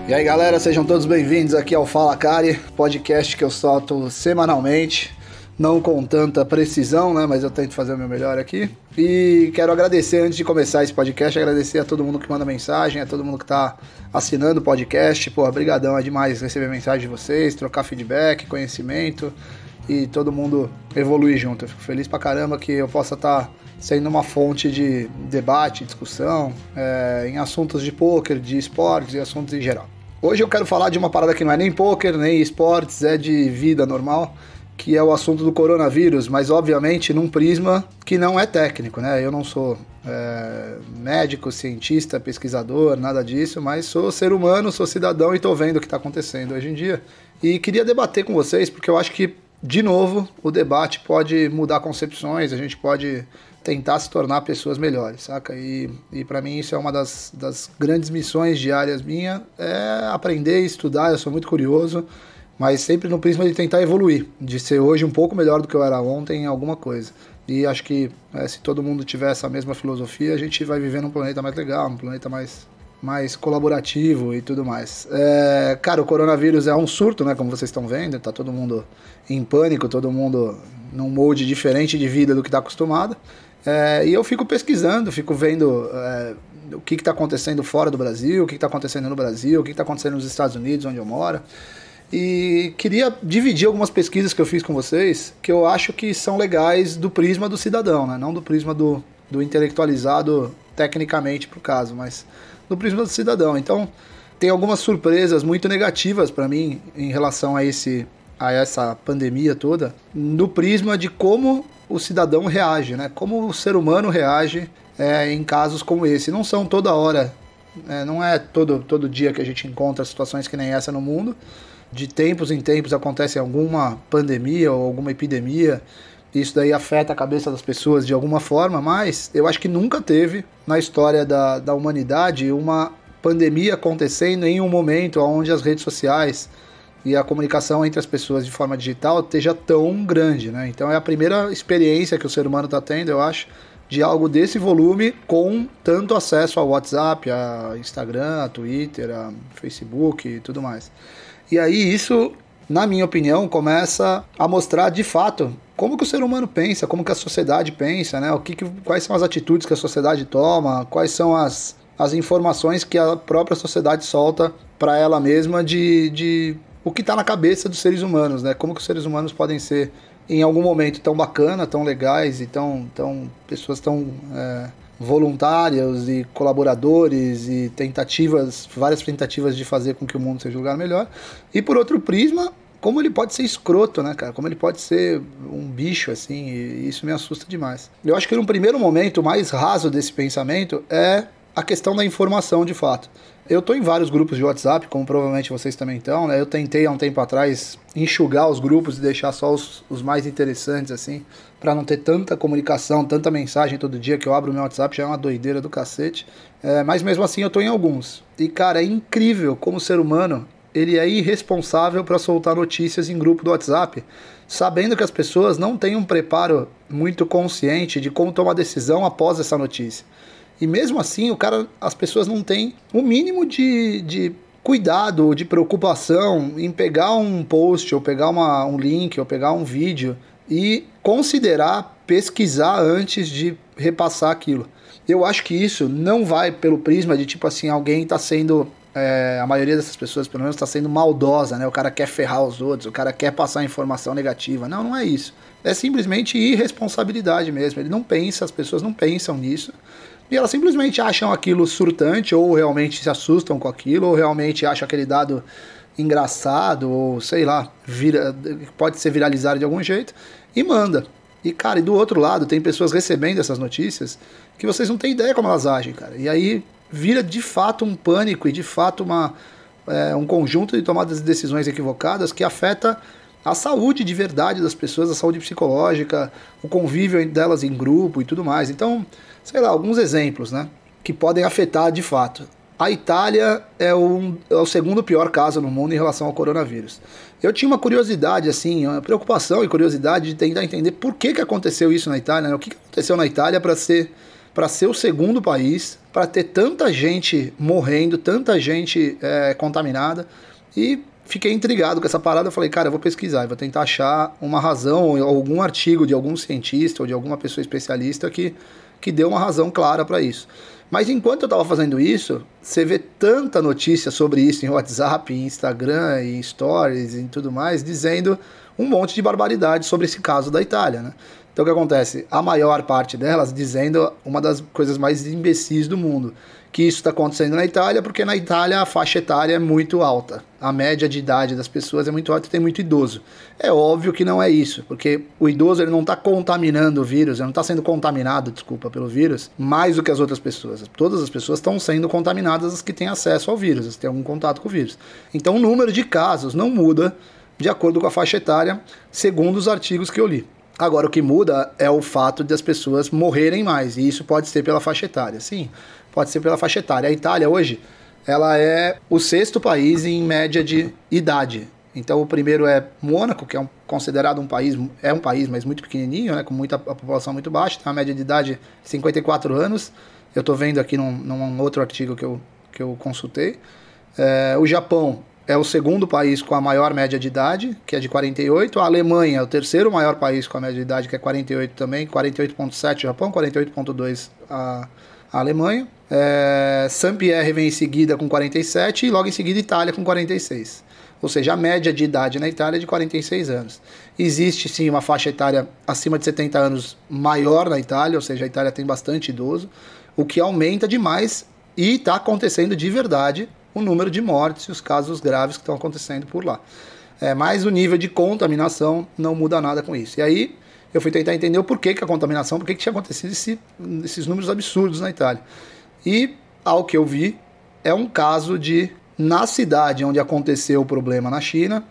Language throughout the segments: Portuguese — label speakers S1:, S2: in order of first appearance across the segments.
S1: E aí galera, sejam todos bem-vindos aqui ao Fala Cari, podcast que eu solto semanalmente, não com tanta precisão, né, mas eu tento fazer o meu melhor aqui. E quero agradecer, antes de começar esse podcast, agradecer a todo mundo que manda mensagem, a todo mundo que tá assinando o podcast. Pô, brigadão, é demais receber mensagem de vocês, trocar feedback, conhecimento e todo mundo evoluir junto. Eu fico feliz pra caramba que eu possa estar sendo uma fonte de debate, discussão, em assuntos de pôquer, de esportes e assuntos em geral. Hoje eu quero falar de uma parada que não é nem pôquer, nem esportes, é de vida normal, que é o assunto do coronavírus, mas obviamente num prisma que não é técnico, né? Eu não sou médico, cientista, pesquisador, nada disso, mas sou ser humano, sou cidadão e tô vendo o que tá acontecendo hoje em dia. E queria debater com vocês, porque eu acho que, de novo, o debate pode mudar concepções, a gente pode tentar se tornar pessoas melhores, saca? E para mim isso é uma das grandes missões diárias minha, é aprender e estudar. Eu sou muito curioso, mas sempre no prisma de tentar evoluir, de ser hoje um pouco melhor do que eu era ontem em alguma coisa. E acho que se todo mundo tiver essa mesma filosofia, a gente vai viver num planeta mais legal, um planeta mais colaborativo e tudo mais. Cara, o coronavírus é um surto, né? Como vocês estão vendo, tá todo mundo em pânico, todo mundo num molde diferente de vida do que tá acostumado. E eu fico pesquisando, fico vendo o que está acontecendo fora do Brasil, o que está acontecendo no Brasil, o que está acontecendo nos Estados Unidos, onde eu moro. E queria dividir algumas pesquisas que eu fiz com vocês, que eu acho que são legais do prisma do cidadão, né? Não do prisma do intelectualizado tecnicamente pro caso, mas do prisma do cidadão. Então, tem algumas surpresas muito negativas para mim em relação a essa pandemia toda, no prisma de como o cidadão reage, né? Como o ser humano reage em casos como esse. Não são toda hora, não é todo dia que a gente encontra situações que nem essa no mundo. De tempos em tempos acontece alguma pandemia ou alguma epidemia, isso daí afeta a cabeça das pessoas de alguma forma, mas eu acho que nunca teve na história da humanidade uma pandemia acontecendo em um momento onde as redes sociais e a comunicação entre as pessoas de forma digital esteja tão grande, né? Então é a primeira experiência que o ser humano está tendo, eu acho, de algo desse volume com tanto acesso ao WhatsApp, a Instagram, a Twitter, a Facebook e tudo mais. E aí isso, na minha opinião, começa a mostrar de fato como que o ser humano pensa, como que a sociedade pensa, né? Quais são as atitudes que a sociedade toma, quais são as informações que a própria sociedade solta para ela mesma de o que está na cabeça dos seres humanos, né? Como que os seres humanos podem ser, em algum momento, tão bacana, tão legais e pessoas tão voluntários e colaboradores e várias tentativas de fazer com que o mundo seja um lugar melhor. E por outro prisma, como ele pode ser escroto, né, cara? Como ele pode ser um bicho, assim, e isso me assusta demais. Eu acho que num primeiro momento, o mais raso desse pensamento é a questão da informação, de fato. Eu tô em vários grupos de WhatsApp, como provavelmente vocês também estão, né? Eu tentei há um tempo atrás enxugar os grupos e deixar só os mais interessantes, assim, pra não ter tanta comunicação, tanta mensagem todo dia, que eu abro o meu WhatsApp, já é uma doideira do cacete. Mas mesmo assim eu tô em alguns. E, cara, é incrível como o ser humano, ele é irresponsável para soltar notícias em grupo do WhatsApp, sabendo que as pessoas não têm um preparo muito consciente de como tomar decisão após essa notícia. E mesmo assim, as pessoas não têm o mínimo de cuidado, de preocupação em pegar um post, ou pegar um link, ou pegar um vídeo e considerar, pesquisar antes de repassar aquilo. Eu acho que isso não vai pelo prisma de tipo assim, alguém está sendo, a maioria dessas pessoas pelo menos está sendo maldosa, né? O cara quer ferrar os outros, o cara quer passar informação negativa. Não, não é isso. É simplesmente irresponsabilidade mesmo. Ele não pensa, as pessoas não pensam nisso. E elas simplesmente acham aquilo surtante, ou realmente se assustam com aquilo, ou realmente acham aquele dado engraçado, ou sei lá, pode ser viralizado de algum jeito, e manda. E, cara, e do outro lado, tem pessoas recebendo essas notícias que vocês não têm ideia como elas agem, cara. E aí vira de fato um pânico e de fato um conjunto de tomadas de decisões equivocadas que afeta a saúde de verdade das pessoas, a saúde psicológica, o convívio delas em grupo e tudo mais. Então, sei lá, alguns exemplos, né, que podem afetar de fato. A Itália é o segundo pior caso no mundo em relação ao coronavírus. Eu tinha uma curiosidade, assim, uma preocupação e curiosidade de tentar entender por que aconteceu isso na Itália, né? O que aconteceu na Itália para ser para ser o segundo país, para ter tanta gente morrendo, tanta gente contaminada. E fiquei intrigado com essa parada. Eu falei, cara, eu vou pesquisar, eu vou tentar achar uma razão, ou algum artigo de algum cientista ou de alguma pessoa especialista que deu uma razão clara para isso. Mas enquanto eu estava fazendo isso, você vê tanta notícia sobre isso em WhatsApp, em Instagram, em Stories e tudo mais, dizendo um monte de barbaridade sobre esse caso da Itália, né? Então o que acontece? A maior parte delas dizendo uma das coisas mais imbecis do mundo, que isso está acontecendo na Itália, porque na Itália a faixa etária é muito alta. A média de idade das pessoas é muito alta e tem muito idoso. É óbvio que não é isso, porque o idoso ele não está contaminando o vírus, ele não está sendo contaminado, pelo vírus, mais do que as outras pessoas. Todas as pessoas estão sendo contaminadas, as que têm acesso ao vírus, as que têm algum contato com o vírus. Então o número de casos não muda de acordo com a faixa etária, segundo os artigos que eu li. Agora, o que muda é o fato de as pessoas morrerem mais, e isso pode ser pela faixa etária. Sim, pode ser pela faixa etária. A Itália, hoje, ela é o 6º país em média de idade. Então, o primeiro é Mônaco, que é considerado um país, mas muito pequenininho, né, com a população muito baixa, tem uma média de idade de 54 anos. Eu estou vendo aqui num outro artigo que eu consultei. O Japão é o 2º país com a maior média de idade, que é de 48. A Alemanha é o 3º maior país com a média de idade, que é 48 também. 48,7 o Japão, 48,2 a Alemanha. Saint-Pierre vem em seguida com 47 e logo em seguida Itália com 46. Ou seja, a média de idade na Itália é de 46 anos. Existe sim uma faixa etária acima de 70 anos maior na Itália, ou seja, a Itália tem bastante idoso, o que aumenta demais e está acontecendo de verdade o número de mortes e os casos graves que estão acontecendo por lá. Mas o nível de contaminação não muda nada com isso. E aí eu fui tentar entender o porquê que a contaminação, porquê que tinha acontecido esses números absurdos na Itália. E, ao que eu vi, é um caso na cidade onde aconteceu o problema na China,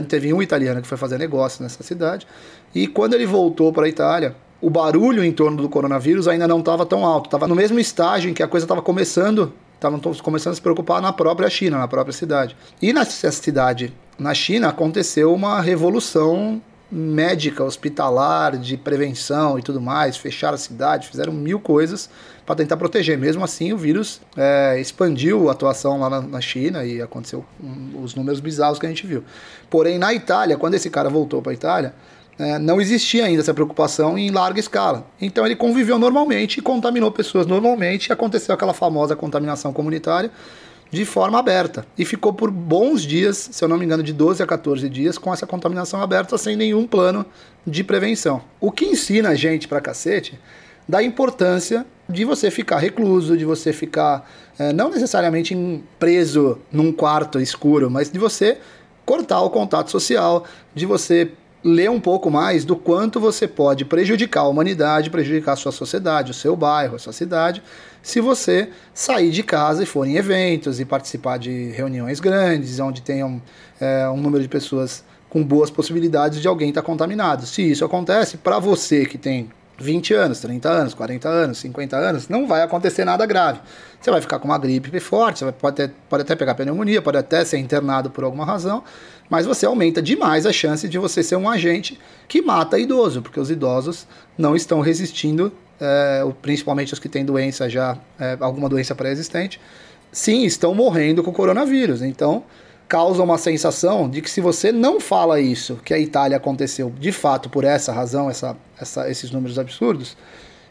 S1: teve um italiano que foi fazer negócio nessa cidade, e quando ele voltou para a Itália, o barulho em torno do coronavírus ainda não estava tão alto, estava no mesmo estágio em que a coisa estava começando a se preocupar na própria China, na própria cidade. E nessa cidade, na China, aconteceu uma revolução médica, hospitalar, de prevenção e tudo mais, fecharam a cidade, fizeram 1000 coisas para tentar proteger. Mesmo assim, o vírus expandiu a atuação lá na China e aconteceu os números bizarros que a gente viu. Porém, na Itália, quando esse cara voltou para a Itália, não existia ainda essa preocupação em larga escala. Então ele conviveu normalmente e contaminou pessoas normalmente, e aconteceu aquela famosa contaminação comunitária de forma aberta. E ficou por bons dias, se eu não me engano, de 12 a 14 dias, com essa contaminação aberta, sem nenhum plano de prevenção. O que ensina a gente pra cacete da importância de você ficar recluso, de você ficar não necessariamente preso num quarto escuro, mas de você cortar o contato social, de você ler um pouco mais do quanto você pode prejudicar a humanidade, prejudicar a sua sociedade, o seu bairro, a sua cidade, se você sair de casa e for em eventos e participar de reuniões grandes, onde tenham um número de pessoas com boas possibilidades de alguém estar contaminado. Se isso acontece, para você que tem 20 anos, 30 anos, 40 anos, 50 anos, não vai acontecer nada grave. Você vai ficar com uma gripe forte, você pode até pegar pneumonia, pode até ser internado por alguma razão, mas você aumenta demais a chance de você ser um agente que mata idoso, porque os idosos não estão resistindo, principalmente os que têm doença alguma doença pré-existente, sim, estão morrendo com o coronavírus. Então, causa uma sensação de que se você não fala isso, que a Itália aconteceu de fato por essa razão, esses números absurdos,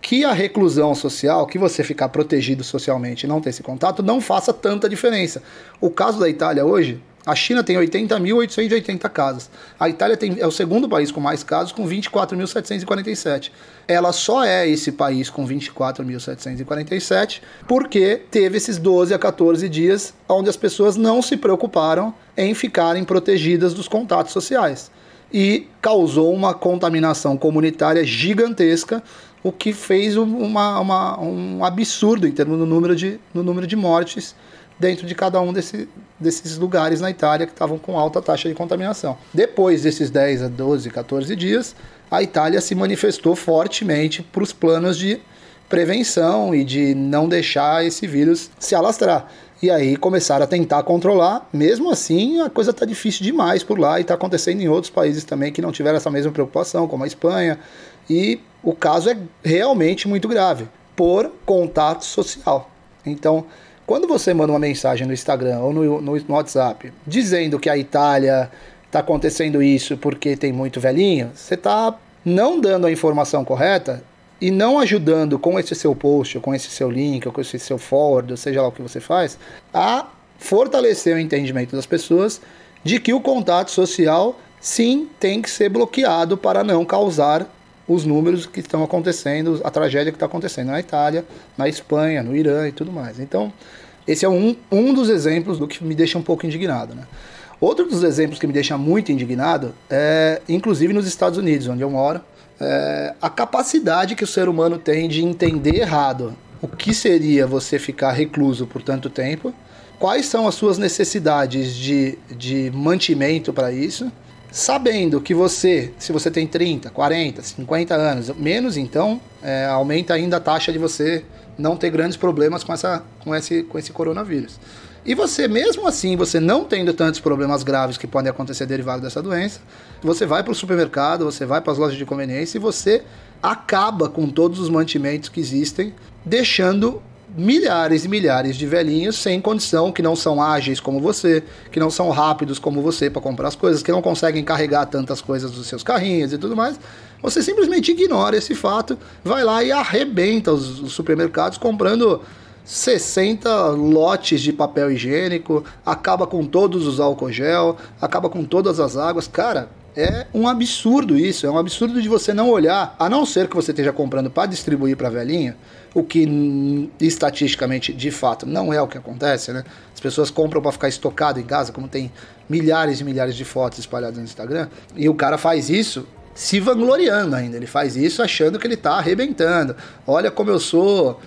S1: que a reclusão social, que você ficar protegido socialmente e não ter esse contato, não faça tanta diferença. O caso da Itália hoje, a China tem 80.880 casos. A Itália é o segundo país com mais casos, com 24.747. Ela só é esse país com 24.747 porque teve esses 12 a 14 dias onde as pessoas não se preocuparam em ficarem protegidas dos contatos sociais. E causou uma contaminação comunitária gigantesca, o que fez um absurdo em termos do número de mortes dentro de cada um desses lugares na Itália que estavam com alta taxa de contaminação. Depois desses 10 a 12, 14 dias, a Itália se manifestou fortemente para os planos de prevenção e de não deixar esse vírus se alastrar. E aí começaram a tentar controlar. Mesmo assim, a coisa está difícil demais por lá e está acontecendo em outros países também que não tiveram essa mesma preocupação, como a Espanha. E o caso é realmente muito grave, por contato social. Então, quando você manda uma mensagem no Instagram ou no WhatsApp dizendo que a Itália está acontecendo isso porque tem muito velhinho, você está não dando a informação correta e não ajudando com esse seu post, ou com esse seu link, ou com esse seu forward, ou seja lá o que você faz, a fortalecer o entendimento das pessoas de que o contato social, sim, tem que ser bloqueado para não causar os números que estão acontecendo, a tragédia que está acontecendo na Itália, na Espanha, no Irã e tudo mais. Então, esse é um dos exemplos do que me deixa um pouco indignado, né? Outro dos exemplos que me deixa muito indignado é, inclusive nos Estados Unidos, onde eu moro, a capacidade que o ser humano tem de entender errado o que seria você ficar recluso por tanto tempo, quais são as suas necessidades de mantimento para isso, sabendo que você, se você tem 30, 40, 50 anos, menos então, aumenta ainda a taxa de você não ter grandes problemas com esse coronavírus. E você, mesmo assim, você não tendo tantos problemas graves que podem acontecer derivados dessa doença, você vai para o supermercado, você vai para as lojas de conveniência e você acaba com todos os mantimentos que existem, deixando milhares e milhares de velhinhos sem condição, que não são ágeis como você, que não são rápidos como você para comprar as coisas, que não conseguem carregar tantas coisas dos seus carrinhos e tudo mais. Você simplesmente ignora esse fato, vai lá e arrebenta os supermercados comprando 60 lotes de papel higiênico, acaba com todos os álcool gel, acaba com todas as águas. Cara, é um absurdo isso, é um absurdo de você não olhar, a não ser que você esteja comprando para distribuir para velhinha, o que estatisticamente, de fato, não é o que acontece, né? As pessoas compram para ficar estocado em casa, como tem milhares e milhares de fotos espalhadas no Instagram, e o cara faz isso se vangloriando ainda, ele faz isso achando que ele tá arrebentando. Olha como eu sou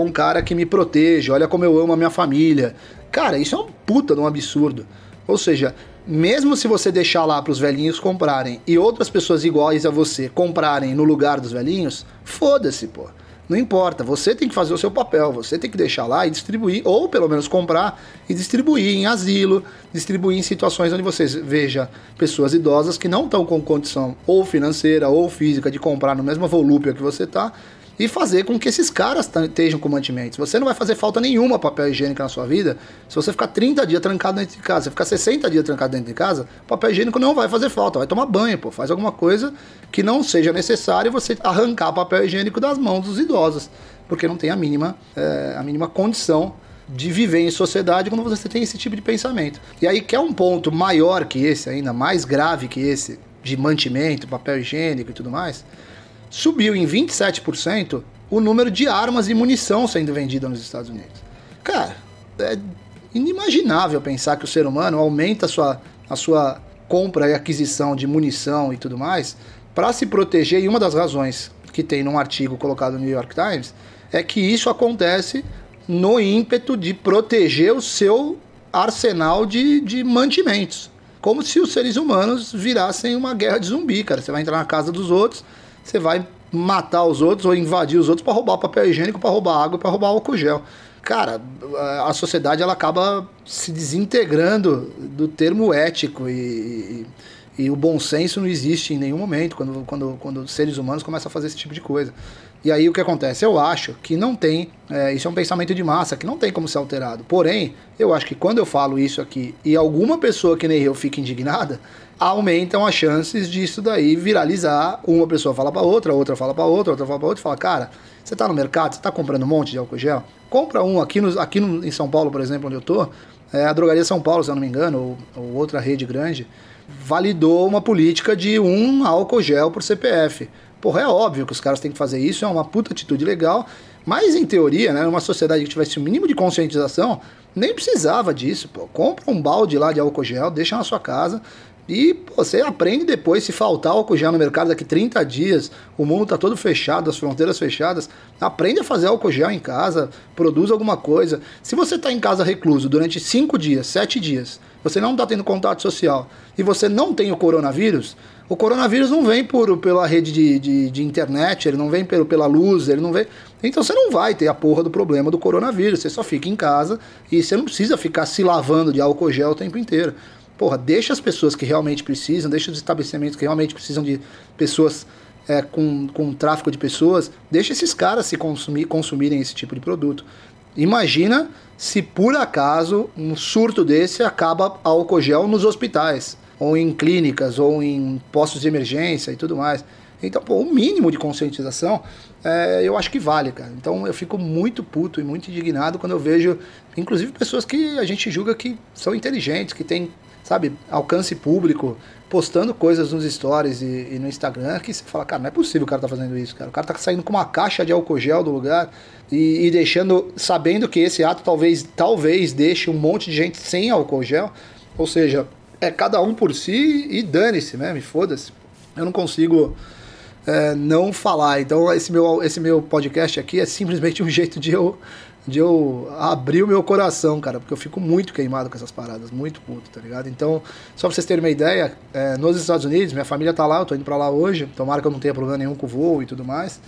S1: um cara que me protege, olha como eu amo a minha família. Cara, isso é um puta de um absurdo. Ou seja, mesmo se você deixar lá pros velhinhos comprarem e outras pessoas iguais a você comprarem no lugar dos velhinhos, foda-se, pô. Não importa, você tem que fazer o seu papel, você tem que deixar lá e distribuir, ou pelo menos comprar e distribuir em asilo, distribuir em situações onde você veja pessoas idosas que não estão com condição ou financeira ou física de comprar no mesmo volúpio que você tá, e fazer com que esses caras estejam com mantimentos. Você não vai fazer falta nenhuma papel higiênico na sua vida se você ficar 30 dias trancado dentro de casa. Se ficar 60 dias trancado dentro de casa, papel higiênico não vai fazer falta. Vai tomar banho, pô. Faz alguma coisa que não seja necessário você arrancar papel higiênico das mãos dos idosos, porque não tem a mínima condição de viver em sociedade quando você tem esse tipo de pensamento. E aí, que é um ponto maior que esse, ainda mais grave que esse, de mantimento, papel higiênico e tudo mais, subiu em 27% o número de armas e munição sendo vendida nos Estados Unidos. Cara, é inimaginável pensar que o ser humano aumenta a sua compra e aquisição de munição e tudo mais para se proteger, e uma das razões que tem num artigo colocado no New York Times é que isso acontece no ímpeto de proteger o seu arsenal de mantimentos. Como se os seres humanos virassem uma guerra de zumbi, cara. Você vai entrar na casa dos outros, você vai matar os outros ou invadir os outros para roubar papel higiênico, para roubar água, para roubar álcool gel. Cara, a sociedade ela acaba se desintegrando do termo ético e o bom senso não existe em nenhum momento quando os seres humanos começam a fazer esse tipo de coisa. E aí o que acontece? Eu acho que não tem, isso é um pensamento de massa, que não tem como ser alterado. Porém, eu acho que quando eu falo isso aqui e alguma pessoa que nem eu fica indignada, aumentam as chances disso daí viralizar. Uma pessoa fala pra outra, outra fala pra outra, outra fala pra outra e fala, cara, você tá no mercado, você tá comprando um monte de álcool gel? Compra um aqui em São Paulo, por exemplo, onde eu tô, a Drogaria São Paulo, se eu não me engano, ou outra rede grande, validou uma política de um álcool gel por CPF. Porra, é óbvio que os caras têm que fazer isso, é uma puta atitude legal, mas em teoria, né, numa sociedade que tivesse o mínimo de conscientização, nem precisava disso, pô. Compra um balde lá de álcool gel, deixa na sua casa, E pô, você aprende depois, se faltar álcool gel no mercado daqui 30 dias, o mundo tá todo fechado, as fronteiras fechadas, aprende a fazer álcool gel em casa, produz alguma coisa. Se você tá em casa recluso durante 5 dias, 7 dias, você não tá tendo contato social e você não tem o coronavírus não vem pela rede de internet, ele não vem pela luz, ele não vem... Então você não vai ter a porra do problema do coronavírus, você só fica em casa e você não precisa ficar se lavando de álcool gel o tempo inteiro. Porra, deixa as pessoas que realmente precisam, deixa os estabelecimentos que realmente precisam de pessoas com tráfico de pessoas, deixa esses caras se consumirem esse tipo de produto. Imagina se por acaso um surto desse acaba álcool gel nos hospitais, ou em clínicas, ou em postos de emergência e tudo mais. Então, pô, o mínimo de conscientização eu acho que vale, cara. Então eu fico muito puto e muito indignado quando eu vejo, inclusive, pessoas que a gente julga que são inteligentes, que têm, sabe, alcance público, postando coisas nos stories e no Instagram, que você fala, cara, não é possível o cara tá fazendo isso, cara. O cara tá saindo com uma caixa de álcool gel do lugar e deixando, sabendo que esse ato talvez deixe um monte de gente sem álcool gel. Ou seja, é cada um por si e dane-se mesmo, foda-se. Eu não consigo não falar. Então esse meu podcast aqui é simplesmente um jeito de eu abrir o meu coração, cara, porque eu fico muito queimado com essas paradas, muito puto, tá ligado? Então, só pra vocês terem uma ideia, nos Estados Unidos, minha família tá lá, eu tô indo pra lá hoje, tomara que eu não tenha problema nenhum com o voo e tudo mais,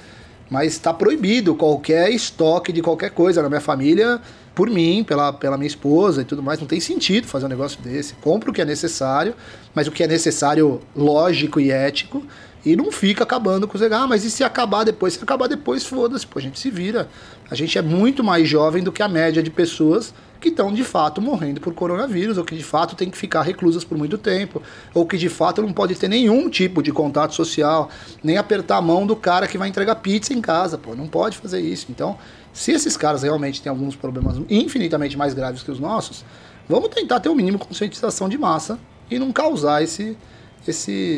S1: mas tá proibido qualquer estoque de qualquer coisa na minha família, por mim, pela minha esposa e tudo mais. Não tem sentido fazer um negócio desse. Compra o que é necessário, mas o que é necessário lógico e ético, e não fica acabando com os... mas e se acabar depois? Se acabar depois, foda-se, pô, a gente se vira. A gente é muito mais jovem do que a média de pessoas que estão de fato morrendo por coronavírus, ou que de fato tem que ficar reclusas por muito tempo, ou que de fato não pode ter nenhum tipo de contato social, nem apertar a mão do cara que vai entregar pizza em casa, pô, não pode fazer isso. Então, se esses caras realmente têm alguns problemas infinitamente mais graves que os nossos, vamos tentar ter o mínimo de conscientização de massa e não causar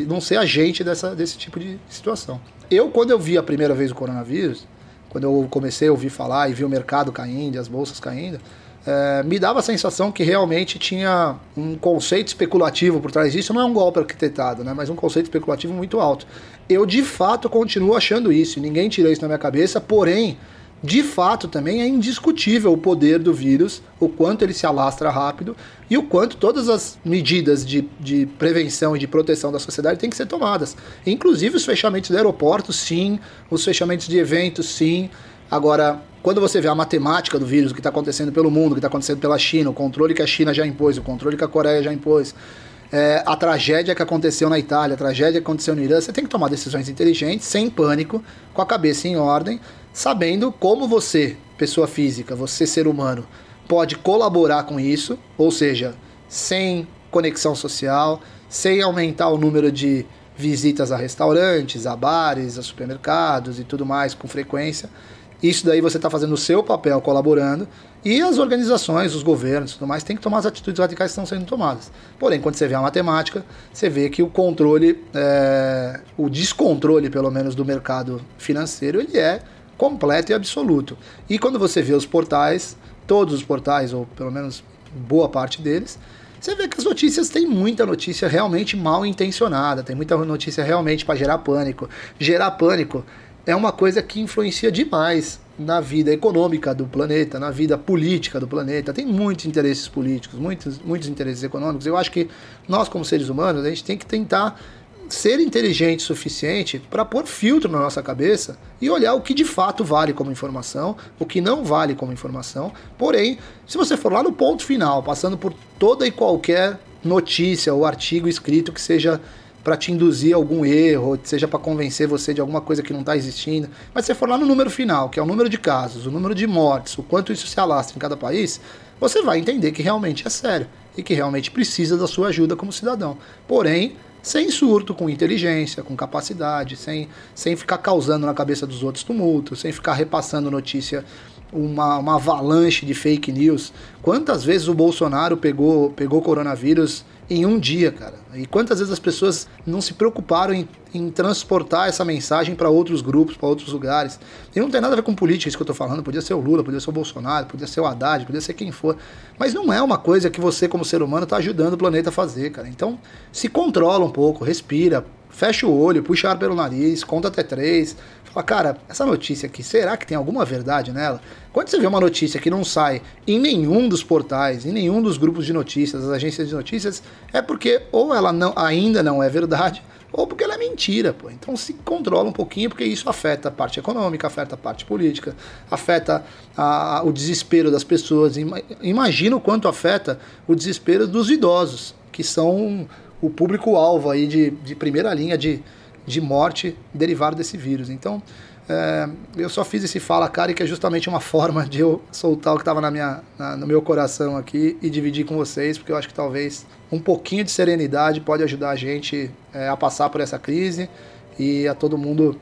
S1: não ser agente desse tipo de situação. Quando eu vi a primeira vez o coronavírus, quando eu comecei a ouvir falar e vi o mercado caindo, as bolsas caindo, me dava a sensação que realmente tinha um conceito especulativo por trás disso. Não é um golpe arquitetado, né, mas um conceito especulativo muito alto. Eu, de fato, continuo achando isso, ninguém tirou isso na minha cabeça, porém, de fato, também é indiscutível o poder do vírus, o quanto ele se alastra rápido e o quanto todas as medidas de prevenção e de proteção da sociedade têm que ser tomadas. Inclusive os fechamentos de aeroportos, sim, os fechamentos de eventos, sim. Agora, quando você vê a matemática do vírus, o que está acontecendo pelo mundo, o que está acontecendo pela China, o controle que a China já impôs, o controle que a Coreia já impôs, a tragédia que aconteceu na Itália, a tragédia que aconteceu no Irã, você tem que tomar decisões inteligentes, sem pânico, com a cabeça em ordem, sabendo como você, pessoa física, você ser humano, pode colaborar com isso, ou seja, sem conexão social, sem aumentar o número de visitas a restaurantes, a bares, a supermercados e tudo mais com frequência. Isso daí você está fazendo o seu papel colaborando, e as organizações, os governos e tudo mais têm que tomar as atitudes radicais que estão sendo tomadas. Porém, quando você vê a matemática, você vê que o controle, o descontrole pelo menos do mercado financeiro, ele é completo e absoluto. E quando você vê os portais, todos os portais, ou pelo menos boa parte deles, você vê que as notícias têm muita notícia realmente mal intencionada, tem muita notícia realmente para gerar pânico. Gerar pânico é uma coisa que influencia demais na vida econômica do planeta, na vida política do planeta. Tem muitos interesses políticos, muitos interesses econômicos. Eu acho que nós, como seres humanos, a gente tem que tentar ser inteligente o suficiente para pôr filtro na nossa cabeça e olhar o que de fato vale como informação, o que não vale como informação. Porém, se você for lá no ponto final, passando por toda e qualquer notícia ou artigo escrito que seja para te induzir a algum erro, seja para convencer você de alguma coisa que não está existindo, mas se você for lá no número final, que é o número de casos, o número de mortes, o quanto isso se alastra em cada país, você vai entender que realmente é sério e que realmente precisa da sua ajuda como cidadão. Porém, sem surto, com inteligência, com capacidade, sem ficar causando na cabeça dos outros tumultos, sem ficar repassando notícia, uma avalanche de fake news. Quantas vezes o Bolsonaro pegou coronavírus em um dia, cara. E quantas vezes as pessoas não se preocuparam em transportar essa mensagem para outros grupos, para outros lugares. E não tem nada a ver com política, isso que eu tô falando. Podia ser o Lula, podia ser o Bolsonaro, podia ser o Haddad, podia ser quem for. Mas não é uma coisa que você, como ser humano, tá ajudando o planeta a fazer, cara. Então, se controla um pouco, respira, fecha o olho, puxa ar pelo nariz, conta até 3. Fala, cara, essa notícia aqui, será que tem alguma verdade nela? Quando você vê uma notícia que não sai em nenhum dos portais, em nenhum dos grupos de notícias, das agências de notícias, é porque ou ela ainda não é verdade, ou porque ela é mentira, pô. Então se controla um pouquinho, porque isso afeta a parte econômica, afeta a parte política, afeta o desespero das pessoas. Imagina o quanto afeta o desespero dos idosos, que são o público-alvo aí de primeira linha de morte derivado desse vírus. Então, eu só fiz esse Fala Cara, que é justamente uma forma de eu soltar o que estava no meu coração aqui e dividir com vocês, porque eu acho que talvez um pouquinho de serenidade pode ajudar a gente a passar por essa crise e a todo mundo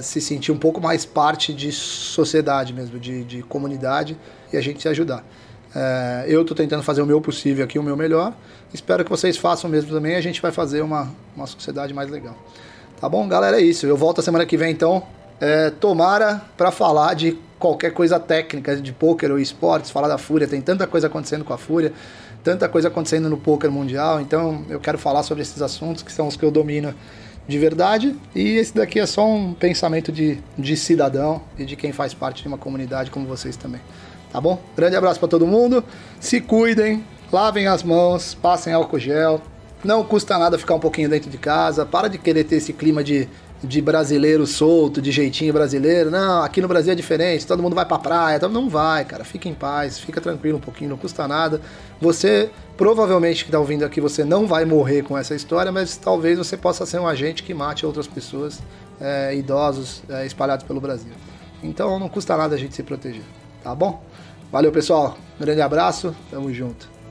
S1: se sentir um pouco mais parte de sociedade mesmo, de comunidade, e a gente se ajudar. Eu estou tentando fazer o meu possível aqui, o meu melhor. Espero que vocês façam mesmo também, a gente vai fazer uma sociedade mais legal. Tá bom, galera? É isso. Eu volto a semana que vem, então. Tomara para falar de qualquer coisa técnica, de pôquer ou esportes, falar da Fúria. Tem tanta coisa acontecendo com a Fúria, tanta coisa acontecendo no pôquer mundial. Então eu quero falar sobre esses assuntos, que são os que eu domino de verdade. E esse daqui é só um pensamento de cidadão e de quem faz parte de uma comunidade como vocês também. Tá bom? Grande abraço para todo mundo. Se cuidem, lavem as mãos, passem álcool gel. Não custa nada ficar um pouquinho dentro de casa. Para de querer ter esse clima de brasileiro solto, de jeitinho brasileiro. Não, aqui no Brasil é diferente, todo mundo vai pra praia. Não vai, cara. Fica em paz, fica tranquilo um pouquinho, não custa nada. Você, provavelmente, que tá ouvindo aqui, você não vai morrer com essa história, mas talvez você possa ser um agente que mate outras pessoas, idosos, espalhados pelo Brasil. Então não custa nada a gente se proteger, tá bom? Valeu, pessoal. Grande abraço, tamo junto.